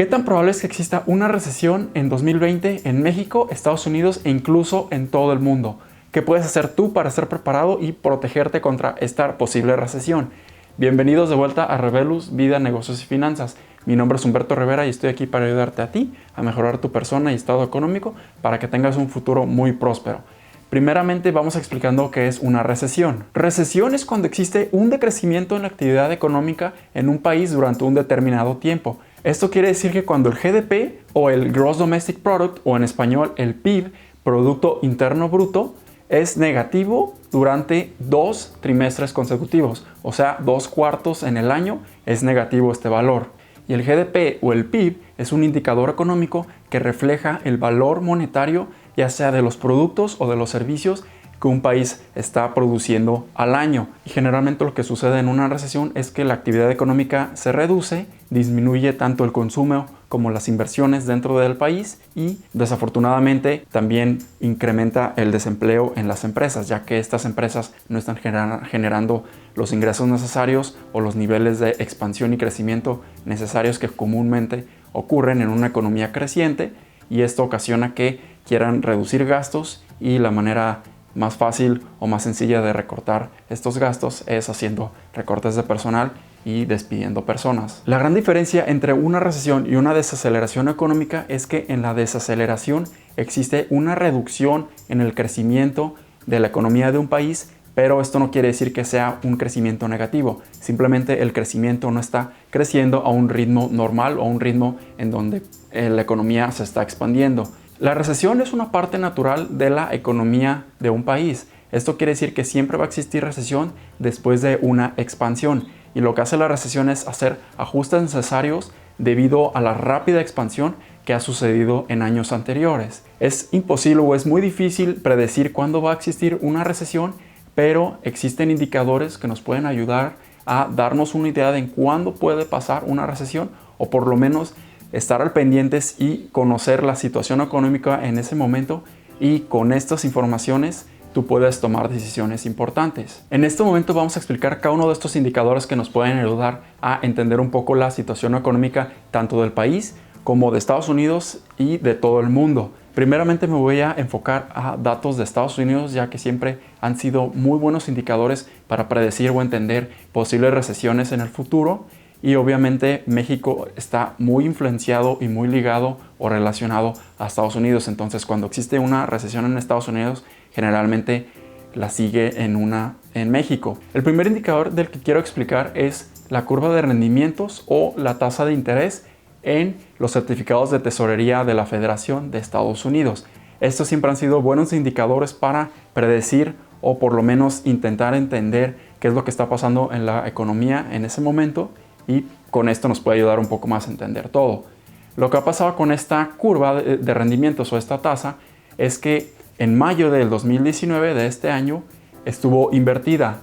¿Qué tan probable es que exista una recesión en 2020 en México, Estados Unidos e incluso en todo el mundo? ¿Qué puedes hacer tú para estar preparado y protegerte contra esta posible recesión? Bienvenidos de vuelta a Revelus, Vida, Negocios y Finanzas. Mi nombre es Humberto Rivera y estoy aquí para ayudarte a ti a mejorar tu persona y estado económico para que tengas un futuro muy próspero. Primeramente vamos explicando qué es una recesión. Recesión es cuando existe un decrecimiento en la actividad económica en un país durante un determinado tiempo. Esto quiere decir que cuando el GDP o el Gross Domestic Product, o en español el PIB, Producto Interno Bruto, es negativo durante 2 trimestres consecutivos, o sea, 2 cuartos en el año es negativo este valor. Y el GDP o el PIB es un indicador económico que refleja el valor monetario, ya sea de los productos o de los servicios que un país está produciendo al año. Y generalmente lo que sucede en una recesión es que la actividad económica se reduce, disminuye tanto el consumo como las inversiones dentro del país y desafortunadamente también incrementa el desempleo en las empresas, ya que estas empresas no están generando los ingresos necesarios o los niveles de expansión y crecimiento necesarios que comúnmente ocurren en una economía creciente, y esto ocasiona que quieran reducir gastos, y la manera más fácil o más sencilla de recortar estos gastos es haciendo recortes de personal y despidiendo personas. La gran diferencia entre una recesión y una desaceleración económica es que en la desaceleración existe una reducción en el crecimiento de la economía de un país, pero esto no quiere decir que sea un crecimiento negativo. Simplemente el crecimiento no está creciendo a un ritmo normal o a un ritmo en donde la economía se está expandiendo. La recesión es una parte natural de la economía de un país. Esto quiere decir que siempre va a existir recesión después de una expansión. Y lo que hace la recesión es hacer ajustes necesarios debido a la rápida expansión que ha sucedido en años anteriores. Es imposible o es muy difícil predecir cuándo va a existir una recesión, pero existen indicadores que nos pueden ayudar a darnos una idea de cuándo puede pasar una recesión, o por lo menos estar al pendientes y conocer la situación económica en ese momento, y con estas informaciones tú puedes tomar decisiones importantes. En este momento vamos a explicar cada uno de estos indicadores que nos pueden ayudar a entender un poco la situación económica tanto del país como de Estados Unidos y de todo el mundo. Primeramente me voy a enfocar a datos de Estados Unidos, ya que siempre han sido muy buenos indicadores para predecir o entender posibles recesiones en el futuro. Y obviamente México está muy influenciado y muy ligado o relacionado a Estados Unidos. Entonces, cuando existe una recesión en Estados Unidos, generalmente la sigue en México. El primer indicador del que quiero explicar es la curva de rendimientos o la tasa de interés en los certificados de tesorería de la Federación de Estados Unidos. Estos siempre han sido buenos indicadores para predecir o por lo menos intentar entender qué es lo que está pasando en la economía en ese momento, y con esto nos puede ayudar un poco más a entender todo. Lo que ha pasado con esta curva de rendimientos o esta tasa es que en mayo del 2019 de este año estuvo invertida.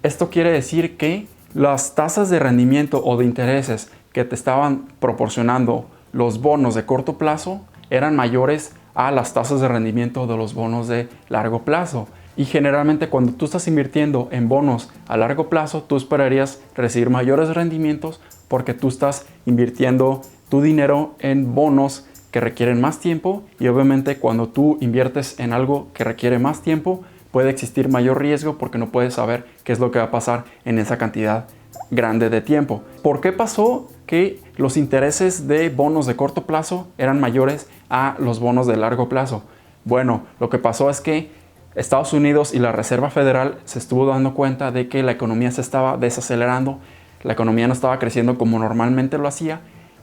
Esto quiere decir que las tasas de rendimiento o de intereses que te estaban proporcionando los bonos de corto plazo eran mayores a las tasas de rendimiento de los bonos de largo plazo. Y generalmente cuando tú estás invirtiendo en bonos a largo plazo, tú esperarías recibir mayores rendimientos porque tú estás invirtiendo tu dinero en bonos que requieren más tiempo, y obviamente cuando tú inviertes en algo que requiere más tiempo puede existir mayor riesgo porque no puedes saber qué es lo que va a pasar en esa cantidad grande de tiempo. ¿Por qué pasó que los intereses de bonos de corto plazo eran mayores a los bonos de largo plazo? Bueno, lo que pasó es que Estados Unidos y la Reserva Federal se estuvo dando cuenta de que la economía se estaba desacelerando, la economía no estaba creciendo como normalmente lo hacía,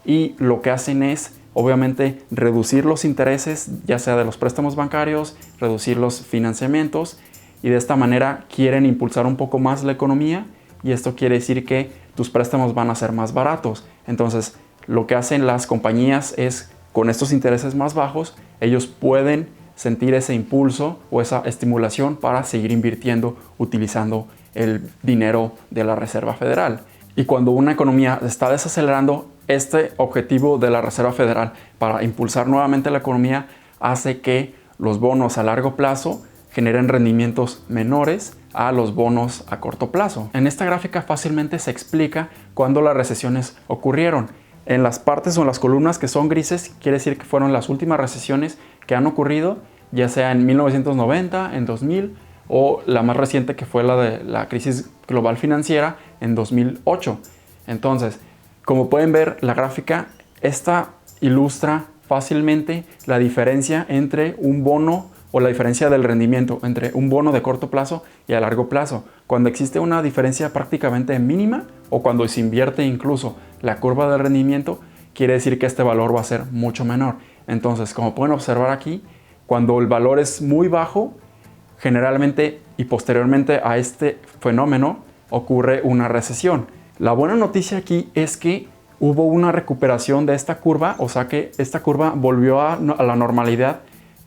y lo que hacen es obviamente reducir los intereses, ya sea de los préstamos bancarios, reducir los financiamientos, y de esta manera quieren impulsar un poco más la economía, y esto quiere decir que tus préstamos van a ser más baratos. Entonces lo que hacen las compañías es, con estos intereses más bajos, ellos pueden sentir ese impulso o esa estimulación para seguir invirtiendo utilizando el dinero de la Reserva Federal. Y cuando una economía está desacelerando, este objetivo de la Reserva Federal para impulsar nuevamente la economía hace que los bonos a largo plazo generen rendimientos menores a los bonos a corto plazo. En esta gráfica fácilmente se explica cuándo las recesiones ocurrieron. En las partes o en las columnas que son grises, quiere decir que fueron las últimas recesiones que han ocurrido, ya sea en 1990, en 2000 o la más reciente que fue la de la crisis global financiera en 2008. Entonces, como pueden ver, la gráfica esta ilustra fácilmente la diferencia entre un bono o la diferencia del rendimiento entre un bono de corto plazo y a largo plazo. Cuando existe una diferencia prácticamente mínima o cuando se invierte incluso la curva del rendimiento, quiere decir que este valor va a ser mucho menor. Entonces, como pueden observar aquí, cuando el valor es muy bajo, generalmente y posteriormente a este fenómeno ocurre una recesión. La buena noticia aquí es que hubo una recuperación de esta curva, o sea que esta curva volvió a la normalidad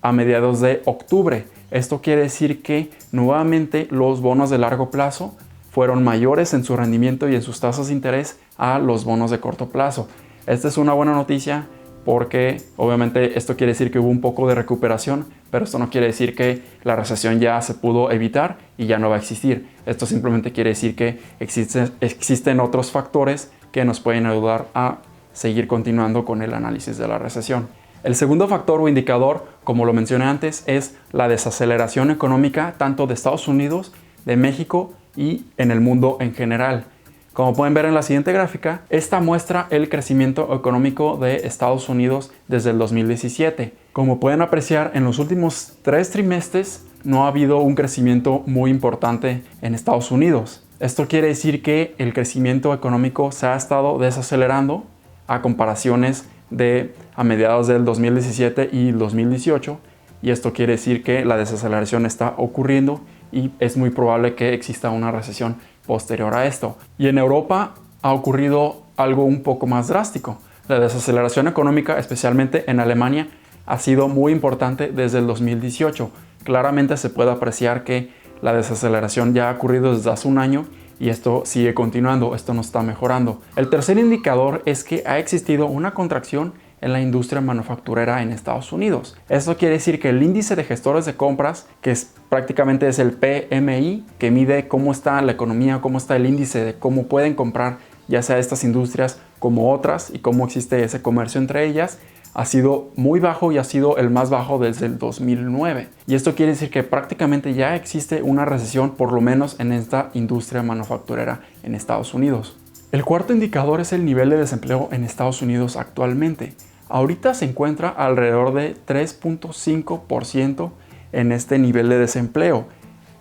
a mediados de octubre. Esto quiere decir que nuevamente los bonos de largo plazo fueron mayores en su rendimiento y en sus tasas de interés a los bonos de corto plazo. Esta es una buena noticia porque obviamente esto quiere decir que hubo un poco de recuperación, pero esto no quiere decir que la recesión ya se pudo evitar y ya no va a existir. Esto simplemente quiere decir que existen otros factores que nos pueden ayudar a seguir continuando con el análisis de la recesión. El segundo factor o indicador, como lo mencioné antes, es la desaceleración económica tanto de Estados Unidos, de México y en el mundo en general. Como pueden ver en la siguiente gráfica, esta muestra el crecimiento económico de Estados Unidos desde el 2017. Como pueden apreciar, en los últimos 3 trimestres no ha habido un crecimiento muy importante en Estados Unidos. Esto quiere decir que el crecimiento económico se ha estado desacelerando a comparaciones de a mediados del 2017 y 2018, y esto quiere decir que la desaceleración está ocurriendo y es muy probable que exista una recesión posterior a esto. Y en Europa ha ocurrido algo un poco más drástico. La desaceleración económica, especialmente en Alemania, ha sido muy importante desde el 2018. Claramente se puede apreciar que la desaceleración ya ha ocurrido desde hace un año y esto sigue continuando, esto no está mejorando. El tercer indicador es que ha existido una contracción en la industria manufacturera en Estados Unidos. Esto quiere decir que el índice de gestores de compras, que prácticamente es el PMI, que mide cómo está la economía, cómo está el índice de cómo pueden comprar ya sea estas industrias como otras y cómo existe ese comercio entre ellas, ha sido muy bajo y ha sido el más bajo desde el 2009. Y esto quiere decir que prácticamente ya existe una recesión, por lo menos en esta industria manufacturera en Estados Unidos. El cuarto indicador es el nivel de desempleo en Estados Unidos actualmente. Ahorita se encuentra alrededor de 3.5% en este nivel de desempleo.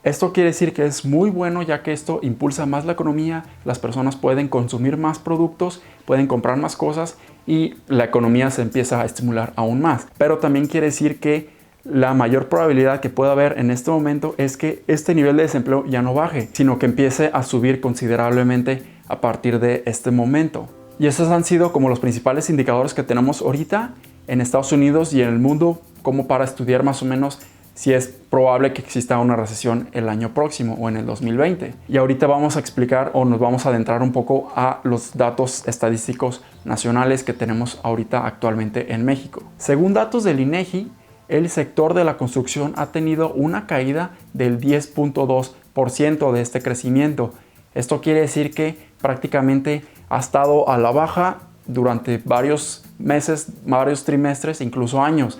Esto quiere decir que es muy bueno, ya que esto impulsa más la economía, las personas pueden consumir más productos, pueden comprar más cosas y la economía se empieza a estimular aún más. Pero también quiere decir que la mayor probabilidad que pueda haber en este momento es que este nivel de desempleo ya no baje, sino que empiece a subir considerablemente a partir de este momento. Y esos han sido como los principales indicadores que tenemos ahorita en Estados Unidos y en el mundo, como para estudiar más o menos si es probable que exista una recesión el año próximo o en el 2020. Y ahorita vamos a explicar o nos vamos a adentrar un poco a los datos estadísticos nacionales que tenemos ahorita actualmente en México. Según datos del INEGI, el sector de la construcción ha tenido una caída del 10.2% de este crecimiento. Esto quiere decir que prácticamente ha estado a la baja durante varios meses, varios trimestres, incluso años.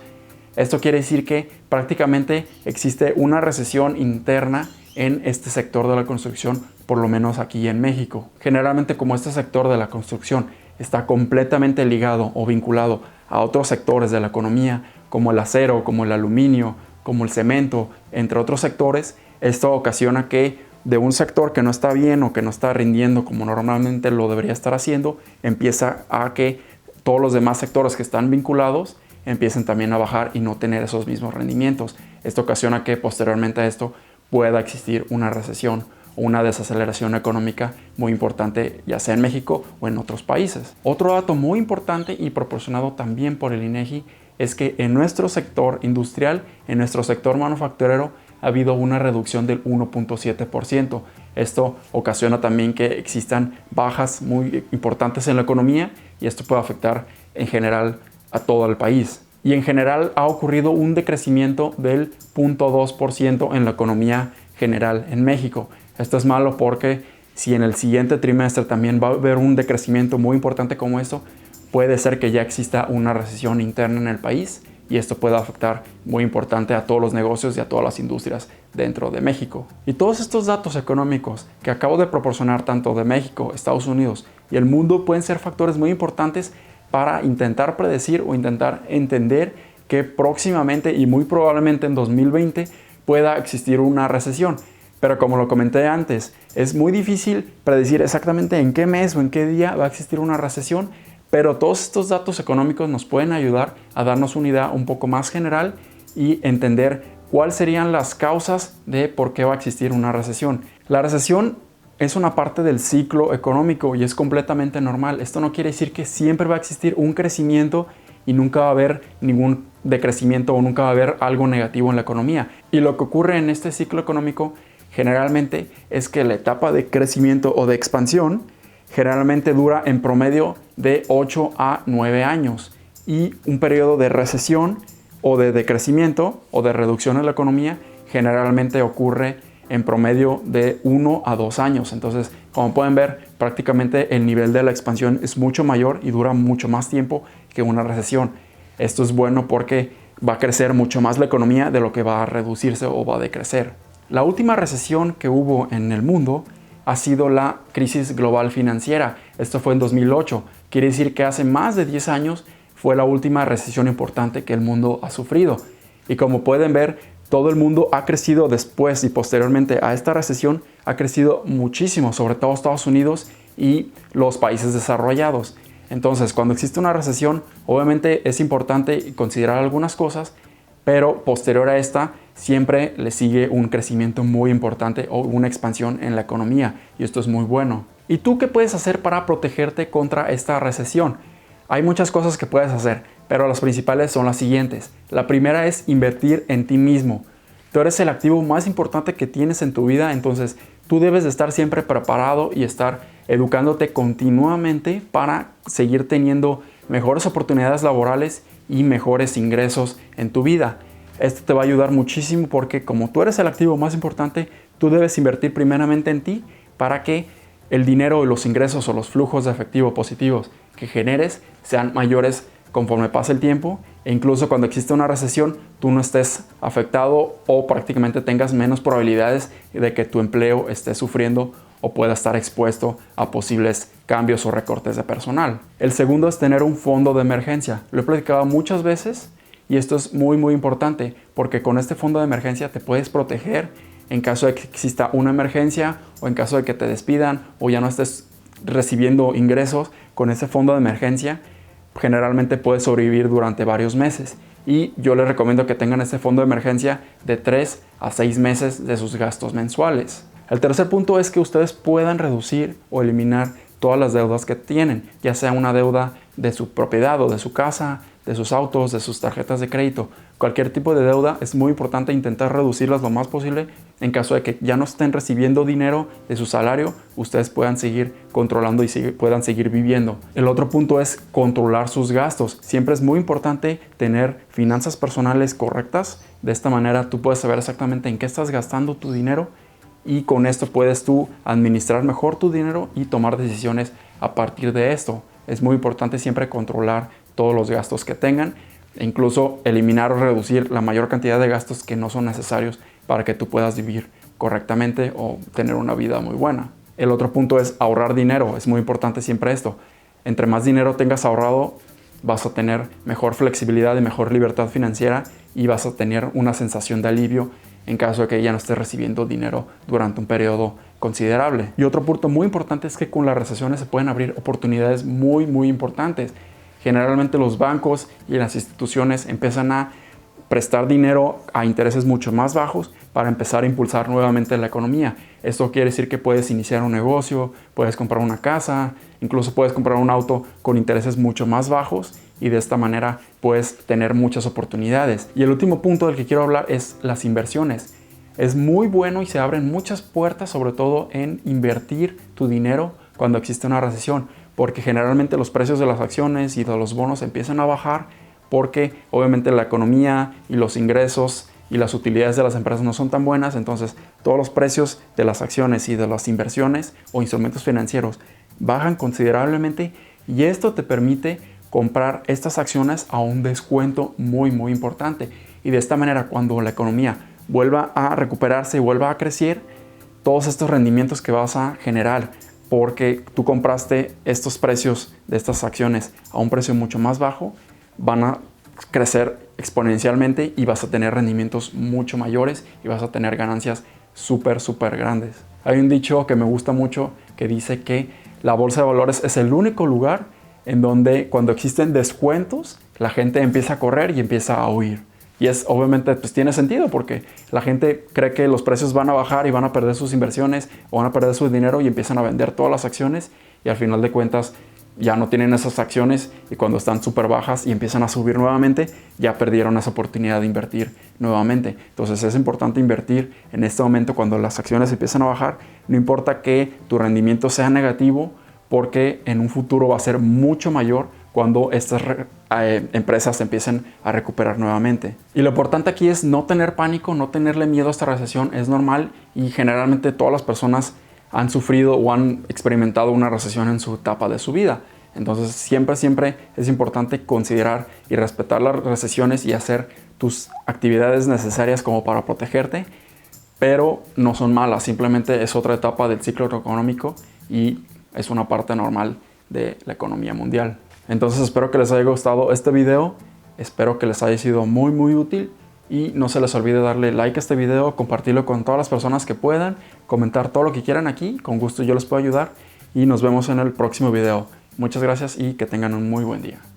Esto quiere decir que prácticamente existe una recesión interna en este sector de la construcción, por lo menos aquí en México. Generalmente, como este sector de la construcción está completamente ligado o vinculado a otros sectores de la economía, como el acero, como el aluminio, como el cemento, entre otros sectores, esto ocasiona que de un sector que no está bien o que no está rindiendo como normalmente lo debería estar haciendo, empieza a que todos los demás sectores que están vinculados empiecen también a bajar y no tener esos mismos rendimientos. Esto ocasiona que posteriormente a esto pueda existir una recesión o una desaceleración económica muy importante, ya sea en México o en otros países. Otro dato muy importante y proporcionado también por el INEGI es que en nuestro sector industrial, en nuestro sector manufacturero, ha habido una reducción del 1.7%. Esto ocasiona también que existan bajas muy importantes en la economía y esto puede afectar en general a todo el país. Y en general ha ocurrido un decrecimiento del 0.2% en la economía general en México. Esto es malo porque si en el siguiente trimestre también va a haber un decrecimiento muy importante como esto, puede ser que ya exista una recesión interna en el país y esto puede afectar muy importante a todos los negocios y a todas las industrias dentro de México. Y todos estos datos económicos que acabo de proporcionar tanto de México, Estados Unidos y el mundo pueden ser factores muy importantes para intentar predecir o intentar entender que próximamente y muy probablemente en 2020 pueda existir una recesión. Pero como lo comenté antes, es muy difícil predecir exactamente en qué mes o en qué día va a existir una recesión, pero todos estos datos económicos nos pueden ayudar a darnos una idea un poco más general y entender cuáles serían las causas de por qué va a existir una recesión. La recesión es una parte del ciclo económico y es completamente normal. Esto no quiere decir que siempre va a existir un crecimiento y nunca va a haber ningún decrecimiento o nunca va a haber algo negativo en la economía. Y lo que ocurre en este ciclo económico generalmente es que la etapa de crecimiento o de expansión generalmente dura en promedio de 8 a 9 años y un periodo de recesión o de decrecimiento o de reducción en la economía generalmente ocurre en promedio de 1 a 2 años. Entonces, como pueden ver, prácticamente el nivel de la expansión es mucho mayor y dura mucho más tiempo que una recesión. Esto es bueno porque va a crecer mucho más la economía de lo que va a reducirse o va a decrecer. La última recesión que hubo en el mundo ha sido la crisis global financiera. Esto fue en 2008. Quiere decir que hace más de 10 años fue la última recesión importante que el mundo ha sufrido. Y como pueden ver, todo el mundo ha crecido después y posteriormente a esta recesión, ha crecido muchísimo, sobre todo Estados Unidos y los países desarrollados. Entonces, cuando existe una recesión, obviamente es importante considerar algunas cosas, pero posterior a esta siempre le sigue un crecimiento muy importante o una expansión en la economía y esto es muy bueno. ¿Y tú qué puedes hacer para protegerte contra esta recesión? Hay muchas cosas que puedes hacer, pero las principales son las siguientes. La primera es invertir en ti mismo. Tú eres el activo más importante que tienes en tu vida, entonces tú debes de estar siempre preparado y estar educándote continuamente para seguir teniendo mejores oportunidades laborales y mejores ingresos en tu vida. Esto te va a ayudar muchísimo porque como tú eres el activo más importante, tú debes invertir primeramente en ti para que el dinero y los ingresos o los flujos de efectivo positivos que generes sean mayores conforme pasa el tiempo e incluso cuando existe una recesión tú no estés afectado o prácticamente tengas menos probabilidades de que tu empleo esté sufriendo o pueda estar expuesto a posibles cambios o recortes de personal. El segundo es tener un fondo de emergencia. Lo he platicado muchas veces y esto es muy importante porque con este fondo de emergencia te puedes proteger en caso de que exista una emergencia o en caso de que te despidan o ya no estés recibiendo ingresos. Con ese fondo de emergencia generalmente puedes sobrevivir durante varios meses y yo les recomiendo que tengan este fondo de emergencia de 3 a 6 meses de sus gastos mensuales. El tercer punto es que ustedes puedan reducir o eliminar todas las deudas que tienen, ya sea una deuda de su propiedad o de su casa, de sus autos, de sus tarjetas de crédito. Cualquier tipo de deuda es muy importante intentar reducirlas lo más posible. En caso de que ya no estén recibiendo dinero de su salario, ustedes puedan seguir controlando y puedan seguir viviendo. El otro punto es controlar sus gastos. Siempre es muy importante tener finanzas personales correctas. De esta manera tú puedes saber exactamente en qué estás gastando tu dinero y con esto puedes tú administrar mejor tu dinero y tomar decisiones a partir de esto. Es muy importante siempre controlar todos los gastos que tengan e incluso eliminar o reducir la mayor cantidad de gastos que no son necesarios para que tú puedas vivir correctamente o tener una vida muy buena. El otro punto es ahorrar dinero. Es muy importante siempre esto. Entre más dinero tengas ahorrado, vas a tener mejor flexibilidad y mejor libertad financiera y vas a tener una sensación de alivio en caso de que ya no estés recibiendo dinero durante un periodo considerable. Y otro punto muy importante es que con las recesiones se pueden abrir oportunidades muy importantes. Generalmente los bancos y las instituciones empiezan a prestar dinero a intereses mucho más bajos para empezar a impulsar nuevamente la economía. Esto quiere decir que puedes iniciar un negocio, puedes comprar una casa, incluso puedes comprar un auto con intereses mucho más bajos y de esta manera puedes tener muchas oportunidades. Y el último punto del que quiero hablar es las inversiones. Es muy bueno y se abren muchas puertas, sobre todo en invertir tu dinero cuando existe una recesión, porque generalmente los precios de las acciones y de los bonos empiezan a bajar porque obviamente la economía y los ingresos y las utilidades de las empresas no son tan buenas, entonces todos los precios de las acciones y de las inversiones o instrumentos financieros bajan considerablemente y esto te permite comprar estas acciones a un descuento muy importante. Y de esta manera, cuando la economía vuelva a recuperarse y vuelva a crecer, todos estos rendimientos que vas a generar porque tú compraste estos precios de estas acciones a un precio mucho más bajo, van a crecer exponencialmente y vas a tener rendimientos mucho mayores y vas a tener ganancias súper grandes. Hay un dicho que me gusta mucho que dice que la bolsa de valores es el único lugar en donde cuando existen descuentos la gente empieza a correr y empieza a huir. Y es obviamente pues tiene sentido porque la gente cree que los precios van a bajar y van a perder sus inversiones o van a perder su dinero y empiezan a vender todas las acciones y al final de cuentas ya no tienen esas acciones y cuando están súper bajas y empiezan a subir nuevamente, ya perdieron esa oportunidad de invertir nuevamente. Entonces es importante invertir en este momento cuando las acciones empiezan a bajar, no importa que tu rendimiento sea negativo, porque en un futuro va a ser mucho mayor cuando estas empresas empiecen a recuperar nuevamente. Y lo importante aquí es no tener pánico, no tenerle miedo a esta recesión, es normal y generalmente todas las personas han sufrido o han experimentado una recesión en su etapa de su vida. Entonces siempre es importante considerar y respetar las recesiones y hacer tus actividades necesarias como para protegerte, pero no son malas, simplemente es otra etapa del ciclo económico y es una parte normal de la economía mundial. Entonces espero que les haya gustado este video, espero que les haya sido muy útil. Y no se les olvide darle like a este video, compartirlo con todas las personas que puedan, comentar todo lo que quieran aquí, con gusto yo les puedo ayudar y nos vemos en el próximo video. Muchas gracias y que tengan un muy buen día.